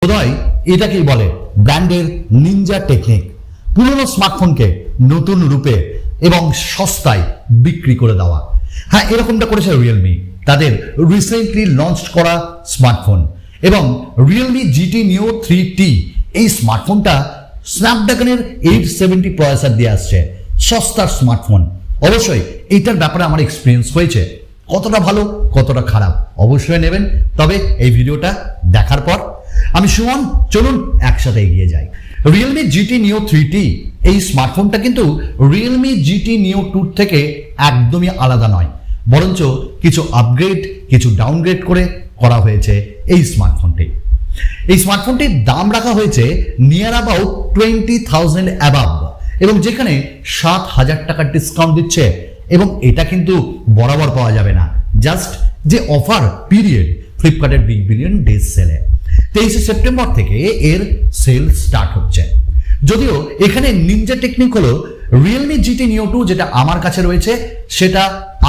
বোধহয় এটাকেই বলে ব্র্যান্ডের নিনজা টেকনিক। পুরনো স্মার্টফোনকে নতুন রূপে এবং সস্তায় বিক্রি করে দেওয়া। হ্যাঁ, এরকমটা করেছে রিয়েলমি তাদের রিসেন্টলি লঞ্চ করা স্মার্টফোন। এবং রিয়েলমি জিটি নিও 3T এই স্মার্টফোনটা স্ন্যাপড্রাগনের 870 প্রসেসর দিয়ে আসছে, সস্তার স্মার্টফোন। অবশ্যই এইটার ব্যাপারে আমার এক্সপিরিয়েন্স হয়েছে, কতটা ভালো কতটা খারাপ অবশ্যই নেবেন, তবে এই ভিডিওটা দেখার পর। আমি সুমন, চলুন একসাথে এগিয়ে যাই। রিয়েলমি জিটি নিও 3T এই স্মার্টফোনটা কিন্তু রিয়েলমি জিটি নিও 2 থেকে একদমই আলাদা নয়, বরঞ্চ কিছু আপগ্রেড কিছু ডাউনগ্রেড করে করা হয়েছে এই স্মার্টফোনটি। এই স্মার্টফোনটির দাম রাখা হয়েছে নিয়ার অ্যাবাউট 20,000 অ্যাবাভ, এবং যেখানে 7,000 টাকার ডিসকাউন্ট দিচ্ছে। এবং এটা কিন্তু বরাবর পাওয়া যাবে না, জাস্ট যে অফার পিরিয়ড ফ্লিপকার্টের বিগ বিলিয়ন ডেজ সেলে 23 সেপ্টেম্বর থেকে এর সেল স্টার্ট হচ্ছে। যদিও এখানে নিনজা টেকনিক হলো রিয়েলমি জিটি নিও 2 যেটা আমার কাছে রয়েছে সেটা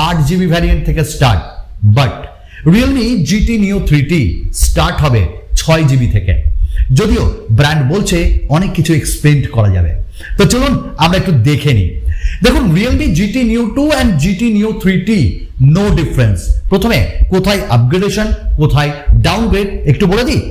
8GB ভ্যারিয়েন্ট থেকে স্টার্ট, বাট রিয়েলমি জিটি নিও 3T স্টার্ট হবে 6GB থেকে। যদিও ব্র্যান্ড বলছে অনেক কিছু এক্সপেন্ড করা যাবে, তো চলুন আমরা একটু দেখে নিই। দেখুন, রিয়েলমি জিটি নিও 2 অ্যান্ড জিটি নিও 3T নো ডিফারেন্স। প্রথমে কোথায় আপগ্রেডেশন কোথায় ডাউনগ্রেড একটু বলে দিই।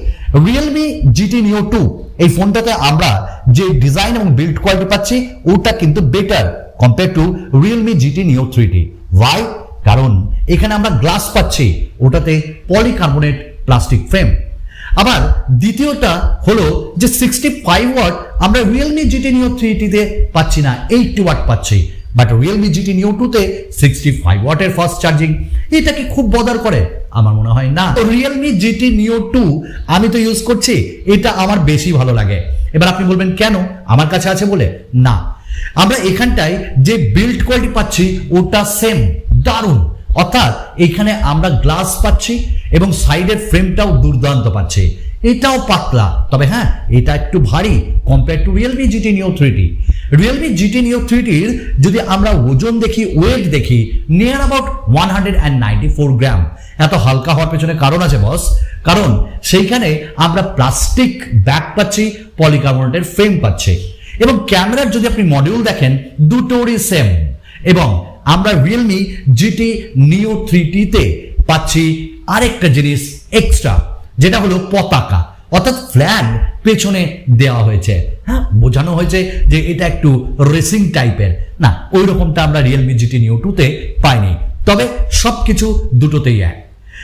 রিয়েলমি জিটি নিও 2 এই ফোনটাতে আমরা যে ডিজাইন এবং বিল্ড কোয়ালিটি পাচ্ছি ওটা কিন্তু better compare to Realme GT নিও 3T। ওয়াই? কারণ এখানে আমরা গ্লাস পাচ্ছি, ওটাতে পলিকার্বনেট প্লাস্টিক ফ্রেম। আবার দ্বিতীয়টা হলো যে 65 ওয়াট আমরা রিয়েলমি জিটি নিও 3T তে পাচ্ছি না, 80 ওয়াট পাচ্ছি। বাট রিয়েলমি জিটি নিও 2 তে 65 ওয়াটের ফাস্ট চার্জিং। এটা কি খুব বদার করে? আমার মনে হয় না। তো রিয়েলমি জিটি নিও 2 আমি তো ইউজ করছি, এটা আমার বেশি ভালো লাগে। এবার আপনি বলবেন কেন? আমার কাছে আছে বলে? না, আমরা এখানটায় যে বিল্ড কোয়ালিটি পাচ্ছি ওটা সেম, দারুণ। অর্থাৎ এখানে আমরা গ্লাস পাচ্ছি এবং সাইডের ফ্রেমটাও দুর্দান্ত পাচ্ছি। এটাও পাতলা, তবে হ্যাঁ এটা একটু ভারী কম্পেয়ার টু রিয়েলমি জিটি নিও 3T। রিয়েলমি জিটি নিও 3Tর যদি আমরা ওজন দেখি, ওয়েট দেখি, নিয়ার অ্যাবাউট 194 গ্রাম। এত হালকা হওয়ার পেছনে কারণ আছে বস, কারণ সেইখানে আমরা প্লাস্টিক ব্যাক পাচ্ছি, পলিকার্বনেটের ফ্রেম পাচ্ছি। এবং ক্যামেরার যদি আপনি মডিউল দেখেন দুটোরই সেম। এবং আমরা রিয়েলমি জিটি নিও 3T তে পাচ্ছি আরেকটা জিনিস এক্সট্রা, যেটা হলো পতাকা, অর্থাৎ ফ্ল্যাগ পেছনে দেওয়া হয়েছে। হ্যাঁ, বোঝানো হয়েছে যে এটা একটু রেসিং টাইপের। না, ওই রকমটা আমরা রিয়েলমি জিটি নিও 2 তে পাইনি, তবে সবকিছু দুটোতেই এক।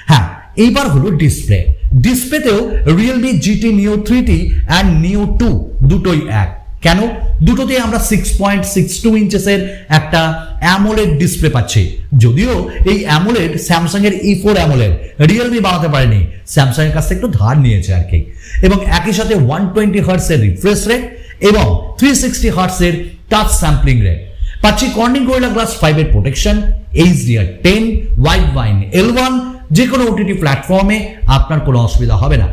হ্যাঁ, এইবার হলো ডিসপ্লে। ডিসপ্লেতেও রিয়েলমি জিটি নিও 3T অ্যান্ড নিও 2 দুটোই এক। কেন? দুটোতে আমরা 6.62 ইঞ্চেসের একটা অ্যামোলেড ডিসপ্লে পাচ্ছি। যদিও এই অ্যামোলেড স্যামসাং এর E4 অ্যামোলেড রিয়েলমি বানাতে পারেনি, স্যামসাং এর কাছ থেকে একটু ধার নিয়েছে আর কি। এবং একই সাথে 120 এর রিফ্রেশ রেট এবং 360 এর টাচ স্যাম্পলিং রেট পাচ্ছি। কর্নিং গরিলা গ্লাস 5 এর protection, HDR10, wide wine L1, যে কোনো OTT প্ল্যাটফর্মে আপনার কোনো অসুবিধা হবে না।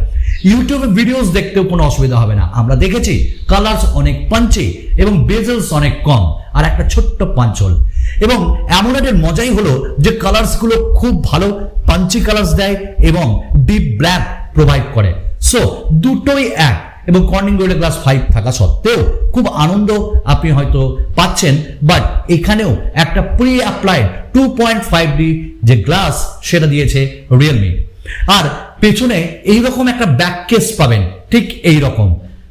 ইউটিউবে ভিডিওস দেখতেও কোনো অসুবিধা হবে না। আমরা দেখেছি কালার্স অনেক পাঞ্চি এবং বেজেলস অনেক কম, আর একটা ছোট্ট পাঞ্চল। এবং অ্যামোলেডের মজাই হলো যে কালার্স গুলো খুব ভালো পাঞ্চি কালার্স দেয় এবং ডিপ ব্ল্যাক প্রোভাইড করে। সো দুটোই এক। এবং কর্নিং গরিলা গ্লাস 5 থাকা সত্ত্বেও খুব আনন্দ আপনি হয়তো পাচ্ছেন, বাট এখানেও একটা প্রি অ্যাপ্লাইড 2.5D যে গ্লাস সেটা দিয়েছে রিয়েলমি। আর পেছনে এইরকম একটা ব্যাক কেস পাবেন, ঠিক এই রকম।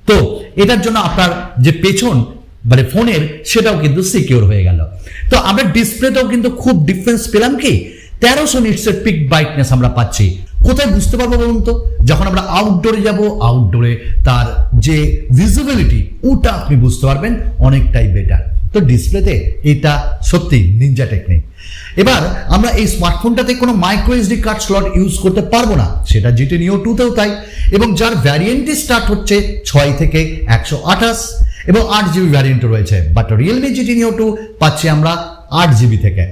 তো এটার জন্য আপনার যে পেছন মানে ফোনের সেটাও কিন্তু সিকিউর হয়ে গেল। তো আমরা ডিসপ্লেতেও কিন্তু খুব ডিফারেন্স পেলাম। কি 1300 নিটসের পিক ব্রাইটনেস আমরা পাচ্ছি। কোথায় বুঝতে পারবো বলুন তো? যখন আমরা আউটডোরে যাব, আউটডোরে তার যে ভিজিবিলিটি ওটা আপনি বুঝতে পারবেন অনেকটাই বেটার। তো ডিসপ্লেতে এটা সত্যি নিনজা টেকনিক। এবার আমরা এই স্মার্টফোনটাতে কোনো micro SD card slot use করতে পারবো না, সেটা জিটি নিও 2 তেও তাই। এবং যার ভ্যারিয়েন্টটি স্টার্ট হচ্ছে 6 থেকে 128 এবং 8GB ভ্যারিয়েন্টও রয়েছে। বাট রিয়েলমি জিটি নিও 2 পাচ্ছি আমরা 8GB থেকে।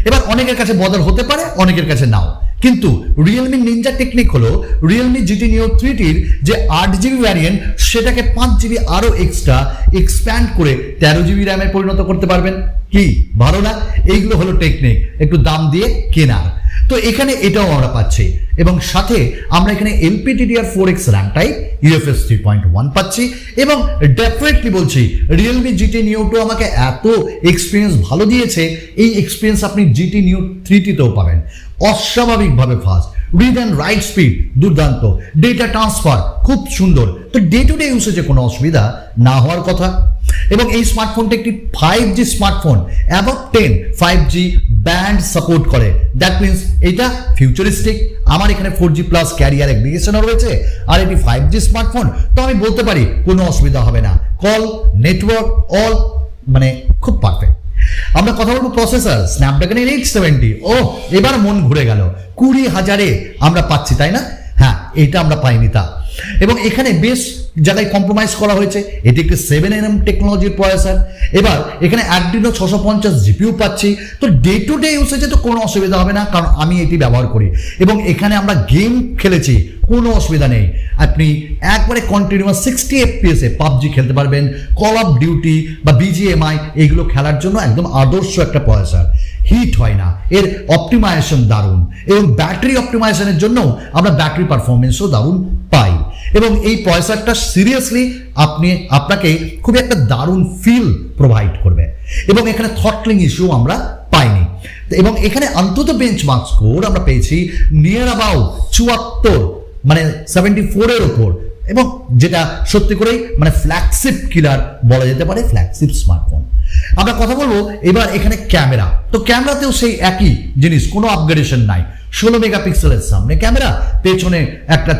এবার অনেকের কাছে বদল হতে পারে, অনেকের কাছে নাও, কিন্তু রিয়েলমি নিনজা টেকনিক হলো রিয়েলমি জিটি নিও 3Tর যে 8GB ভ্যারিয়েন্ট সেটাকে 5GB আরো এক্সট্রা এক্সপ্যান্ড করে 13GB র্যামে পরিণত করতে পারবেন। কি ভালো না? এইগুলো হলো টেকনিক, একটু দাম দিয়ে কেনার। তো এখানে এটাও আমরা পাচ্ছি এবং সাথে আমরা এখানে LPDDR4X RAM টাইপ UFS 3.1 পাচ্ছি এবং ডেফিনেটলি বলছি Realme GT Neo 2 আমাকে এত এক্সপিরিয়েন্স ভালো দিয়েছে, এই এক্সপিরিয়েন্স আপনি GT Neo 3 তেও পাবেন। অস্বাভাবিকভাবে fast, read and right speed দুর্দান্ত, ডেটা ট্রান্সফার খুব সুন্দর। তো ডে টু ডে ইউসেজে কোনো অসুবিধা না হওয়ার কথা। এবং এই স্মার্টফোনটা একটি 5G smartphone, above 10 5G band support করে। দ্যাট মিনস এটা ফিউচারিস্টিক। আমার এখানে 4G প্লাস ক্যারিয়ার অ্যাগ্রিগেশনও রয়েছে আর এটি 5G স্মার্টফোন, তো আমি বলতে পারি কোনো অসুবিধা হবে না। কল, নেটওয়ার্ক, অল মানে খুব পারফেক্ট। আমরা কথা বলবো প্রসেসর স্ন্যাপড্রাগন 870। ও এবার মন ঘুরে গেল, 20,000-এ আমরা পাচ্ছি, তাই না? হ্যাঁ, এটা আমরা পাইনি তা। এবং এখানে বেশ জায়গায় কম্প্রোমাইজ করা হয়েছে। এটি একটি 7nm টেকনোলজির প্রসেসর। এবার এখানে Adreno 650 জিপিইউ পাচ্ছি। তো ডে টু ডে ইউসেজে তো কোনো অসুবিধা হবে না, কারণ আমি এটি ব্যবহার করি এবং এখানে আমরা গেম খেলেছি, কোনো অসুবিধা নেই। আপনি একবারে কন্টিনিউয়াস 60 FPS এ পাবজি খেলতে পারবেন, কল অফ ডিউটি বা BGMI এগুলো খেলার জন্য একদম আদর্শ একটা প্রসেসর। হিট হয় না, এর অপটিমাইজেশন দারুণ এবং ব্যাটারি অপটিমাইজেশনের জন্য আমরা ব্যাটারি পারফরমেন্সও দারুণ পাই। এবং এই প্রসেসরটা সিরিয়াসলি আপনাকে খুব একটা দারুণ ফিল প্রোভাইড করবে এবং এখানে থ্রটলিং ইস্যু আমরা পাইনি। এবং এখানে অন্তত বেঞ্চমার্ক স্কোর আমরা পেয়েছি নিয়ার অ্যাবাউট 74, মানে 74-এর ওপর, এবং যেটা সত্যি করেই মানে ফ্ল্যাগশিপ কিলার বলা যেতে পারে, ফ্ল্যাগশিপ স্মার্টফোন। আমরা কথা বলবো এবার এখানে ক্যামেরা। তো ক্যামেরাতেও সেই একই জিনিস, কোনো আপগ্রেডেশন নাই। 16 মেগাপিক্সেলের সামনে ক্যামেরা, পেছনে একটা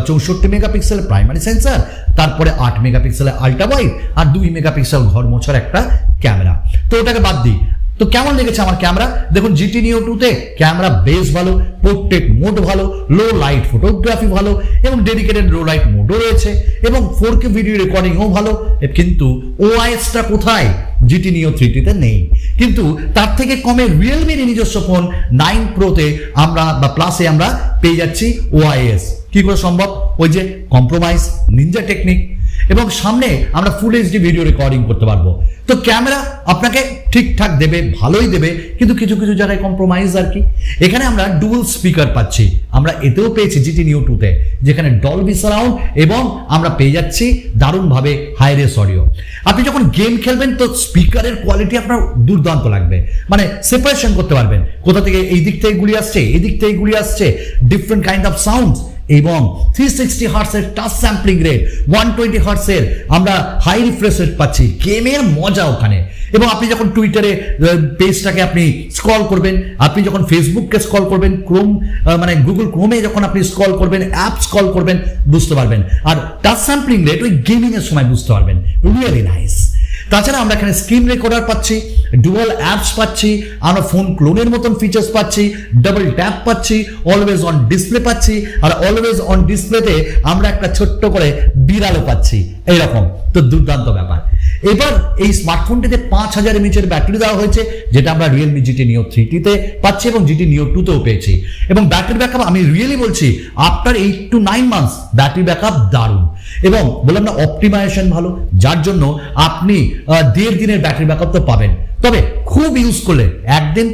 64 মেগাপিক্সেলের প্রাইমারি সেন্সার, তারপরে 8 মেগাপিক্সেলের আল্ট্রা ওয়াইড আর 2 মেগাপিক্সেল ঘর মোছার একটা ক্যামেরা। তো ওটাকে বাদ দিই, তো কেমন লেগেছে আমার ক্যামেরা? দেখুন GT Neo 2-তে ক্যামেরা বেশ ভালো, পোর্ট্রেট মোড ভালো, লো লাইট ফটোগ্রাফি ভালো এবং ডেডিকেটেড লো লাইট মোডও রয়েছে এবং 4K ভিডিও রেকর্ডিংও ভালো। কিন্তু OIS-টা কোথায়? GT Neo 3তে নেই। কিন্তু তার থেকে কমে Realme-র নিজস্ব ফোন 9 Pro-তে আমরা বা প্লাসে আমরা পেয়ে যাচ্ছি OIS। কি করে সম্ভব? ওই যে কম্প্রোমাইজ, নিনজা টেকনিক, এবং সামনে আমরা ফুল এইচডি ভিডিও রেকর্ডিং করতে পারবো। তো ক্যামেরা আপনাকে ঠিকঠাক দেবে, ভালোই দেবে, কিন্তু কিছু কিছু জায়গায় কম্প্রোমাইজ আর কি। এখানে আমরা ডুয়াল স্পিকার পাচ্ছি, আমরা এতেও পেয়েছি GT Neo 2-তে, যেখানে ডলবি সারাউন্ড এবং আমরা পেয়ে যাচ্ছি দারুণভাবে হাই রেস অডিও। আপনি যখন গেম খেলবেন তো স্পিকারের কোয়ালিটি আপনার দুর্দান্ত লাগবে, মানে সেপারেশন করতে পারবেন কোথা থেকে এই দিক থেকে গুলি আসছে, এই দিক থেকে গুলি আসছে, ডিফারেন্ট কাইন্ড অফ সাউন্ডস। এবং 360 হার্টসের টাচ স্যাম্পলিং রেট, 120 হার্টসের আমরা হাই রিফ্রেশ রেট পাচ্ছি, গেমের মজা ওখানে। এবং আপনি যখন টুইটারে পেজটাকে আপনি স্ক্রল করবেন, আপনি যখন ফেসবুককে স্ক্রল করবেন, মানে গুগল ক্রোমে যখন আপনি স্ক্রল করবেন, অ্যাপ স্ক্রল করবেন, বুঝতে পারবেন। আর টাচ স্যাম্পলিং রেট ওই গেমিং এর সময় বুঝতে পারবেন, রিয়েলি নাইস। তাছাড়া আমরা এখানে স্ক্রিন রেকর্ডার পাচ্ছি, ডুয়াল অ্যাপস পাচ্ছি, আমরা ফোন ক্লোনের মতন ফিচার্স পাচ্ছি, ডাবল ট্যাপ পাচ্ছি, অলওয়েজ অন ডিসপ্লে পাচ্ছি, আর অলওয়েজ অন ডিসপ্লেতে আমরা একটা ছোট্ট করে বিড়ালও পাচ্ছি, এইরকম। তো দুর্দান্ত ব্যাপার। এবার এই স্মার্টফোনটিতে 5000 mAh ব্যাটারি দেওয়া হয়েছে, যেটা আমরা Realme GT Neo 3তে পাচ্ছি এবং GT Neo 2-তেও পেয়েছি। এবং ব্যাটারি ব্যাকআপ আমি রিয়েলি বলছি, after 8 to 9 months battery backup দারুণ। এবং বললাম না অপটিমাইজেশন ভালো, যার জন্য আপনি 1.5 দিনের ব্যাটারি ব্যাকআপ তো পাবেন, তবে খুব ইউজ করলে একদিন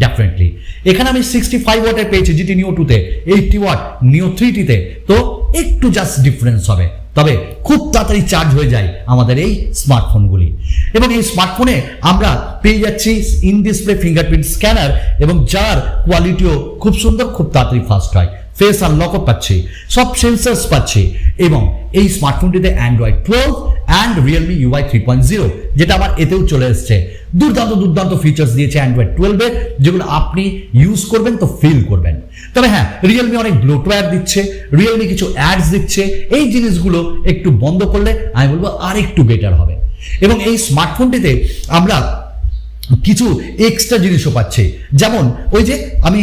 ডেফিনেটলি। এখানে আমি 65 ওয়াটের পেয়েছি GT Neo 2-তে, 80 ওয়াট Neo 3তে, তো একটু জাস্ট ডিফারেন্স হবে, তবে খুব তাড়াতাড়ি চার্জ হয়ে যায় আমাদের এই স্মার্টফোনগুলি। এবং এই স্মার্টফোনে আমরা পেয়ে যাচ্ছি ইন ডিসপ্লে ফিঙ্গারপ্রিন্ট স্ক্যানার, এবং যার কোয়ালিটিও খুব সুন্দর, খুব তাড়াতাড়ি ফাস্ট হয়। ফেস আনলকও পাচ্ছি, সব সেন্সার্স পাচ্ছি। এবং এই স্মার্টফোনটিতে Android 12 অ্যান্ড Realme UI 3.0, যেটা আমার এতেও চলে এসছে। দুর্দান্ত দুর্দান্ত ফিচার্স দিয়েছে Android 12-এ, যেগুলো আপনি ইউজ করবেন তো ফিল করবেন। তবে হ্যাঁ, Realme অনেক ব্লোটওয়্যার দিচ্ছে, Realme কিছু অ্যাডস দিচ্ছে, এই জিনিসগুলো একটু বন্ধ করলে আমি বলবো আর একটু বেটার হবে। এবং এই স্মার্টফোনটিতে আমরা কিছু এক্সট্রা জিনিসও পাচ্ছে, যেমন ওই যে আমি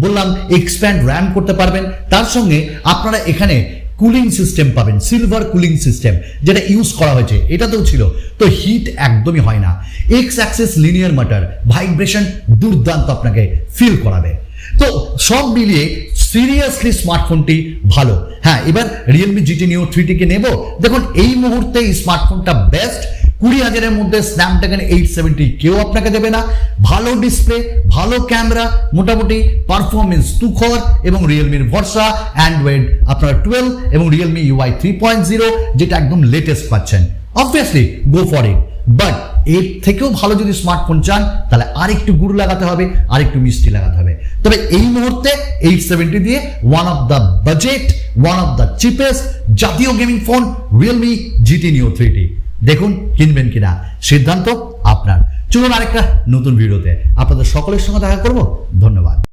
বললাম এক্সপ্যান্ড র্যাম করতে পারবেন, তার সঙ্গে আপনারা এখানে কুলিং সিস্টেম পাবেন, সিলভার কুলিং সিস্টেম, যেটা ইউজ করা হয়েছে, এটাতেও ছিল। তো হিট একদমই হয় না, x Axis linear motor, vibration দুর্দান্ত আপনাকে ফিল করাবে। তো সব মিলিয়ে সিরিয়াসলি স্মার্টফোনটি ভালো। হ্যাঁ, এবার Realme GT Neo 3টিকে নেব। দেখুন এই মুহূর্তে এই স্মার্টফোনটা বেস্ট, 20,000-এর মধ্যে স্ন্যাপড্রাগন 870 কেউ আপনাকে দেবে না। ভালো ডিসপ্লে, ভালো ক্যামেরা, মোটামুটি পারফরমেন্স তুখর এবং রিয়েলমির ভরসা, অ্যান্ড্রয়েড আপনারা 12 এবং রিয়েলমি UI 3.0 যেটা একদম লেটেস্ট পাচ্ছেন। Obviously go for it, but এর থেকেও ভালো যদি স্মার্টফোন চান তাহলে আরেকটু গুড় লাগাতে হবে, আরেকটু মিষ্টি লাগাতে হবে। তবে এই মুহূর্তে 870 দিয়ে one of the budget, one of the cheapest জাতীয় gaming phone Realme GT Neo 3T। দেখুন কিনবেন কিনা, সিদ্ধান্ত আপনার। চলুন আরেকটা নতুন ভিডিওতে আপনাদের সকলের সঙ্গে দেখা করব। ধন্যবাদ।